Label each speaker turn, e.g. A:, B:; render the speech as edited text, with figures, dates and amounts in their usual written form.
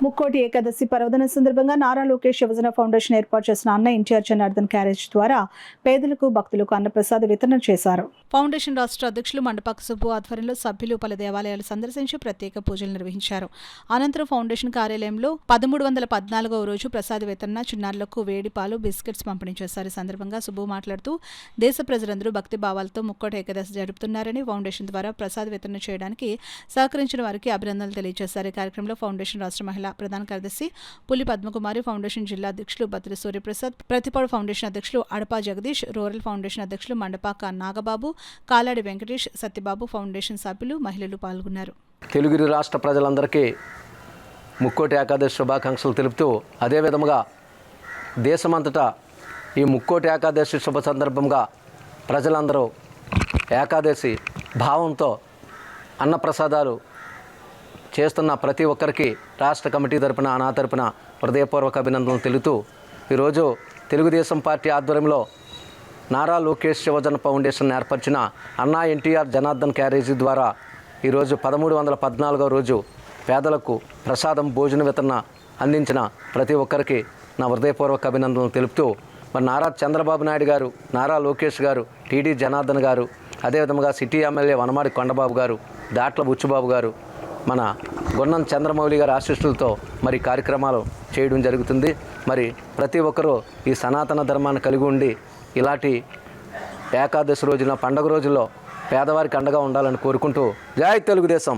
A: ముక్కోటి ఏకాదశి పర్వదిన సందర్భంగా నారా లోకేష్ యువజన ఫౌండేషన్ ఏర్పాటు చేసిన అన్న ఎన్టీఆర్ జనార్దన్ క్యారేజ్ ద్వారా పేదలకు భక్తులకు అన్నప్రసాద వితరణ చేశారు. ఫౌండేషన్ రాష్ట్ర అధ్యక్షులు మండపాక సుబ్బు ఆధ్వర్యంలో సభ్యులు పలు దేవాలయాలు సందర్శించి ప్రత్యేక పూజలు నిర్వహించారు. అనంతరం ఫౌండేషన్ కార్యాలయంలో 1314వ రోజు ప్రసాద వితరణ, చిన్నారులకు వేడి పాలు, బిస్కెట్స్ పంపిణీ చేశారు. ఈ సందర్భంగా సుబ్బు మాట్లాడుతూ దేశ ప్రజలందరూ భక్తి భావాలతో ముక్కోటి ఏకాదశి జరుపుతున్నారని, ఫౌండేషన్ ద్వారా ప్రసాద వితరణ చేయడానికి సహకరించిన వారికి అభినందనలు తెలియజేశారు. ఈ కార్యక్రమంలో ఫౌండేషన్ రాష్ట్ర మహిళా ప్రధాన కార్యదర్శి పులి పద్మకుమారి, ఫౌండేషన్ జిల్లా అధ్యక్షులు బత్రి సూర్యప్రసాద్, ప్రతిపాడు ఫౌండేషన్ అధ్యక్షులు అడపా జగదీష్, రూరల్ ఫౌండేషన్ అధ్యక్షులు మండపాక నాగబాబు, కాలాడి వెంకటేష్, సత్యబాబు, ఫౌండేషన్ సభ్యులు, మహిళలు పాల్గొన్నారు.
B: తెలుగు రాష్ట్ర ప్రజలందరికీ ముక్కోటి ఏకాదశి శుభాకాంక్షలు తెలుపుతూ, అదేవిధముగా దేశమంతటా ఈ ముక్కోటి ఏకాదశి శుభ సందర్భంగా ప్రజలందరూ ఏకాదశి భావంతో అన్నప్రసాదాలు చేస్తున్న ప్రతి ఒక్కరికి రాష్ట్ర కమిటీ తరపున, నా తరపున హృదయపూర్వక అభినందనలు తెలుపుతూ, ఈరోజు తెలుగుదేశం పార్టీ ఆధ్వర్యంలో నారా లోకేష్ యువజన ఫౌండేషన్ ఏర్పరిచిన అన్నా ఎన్టీఆర్ జనార్దన్ క్యారేజీ ద్వారా ఈరోజు 1314వ రోజు పేదలకు ప్రసాదం, భోజన వితరణ అందించిన ప్రతి ఒక్కరికి నా హృదయపూర్వక అభినందనలు తెలుపుతూ, మరి నారా చంద్రబాబు నాయుడు గారు, నారా లోకేష్ గారు, టీడీ జనార్దన్ గారు, అదేవిధంగా సిటీ ఎమ్మెల్యే వనమాడి కొండబాబు గారు, దాట్ల బుచ్చుబాబు గారు, మన గున్నం చంద్రమౌళి గారి ఆశీస్సులతో మరి కార్యక్రమాలు చేయడం జరుగుతుంది. మరి ప్రతి ఒక్కరూ ఈ సనాతన ధర్మాన్ని కలిగి ఉండి ఇలాంటి ఏకాదశి రోజున, పండుగ రోజుల్లో పేదవారికి అండగా ఉండాలని కోరుకుంటూ జై తెలుగుదేశం.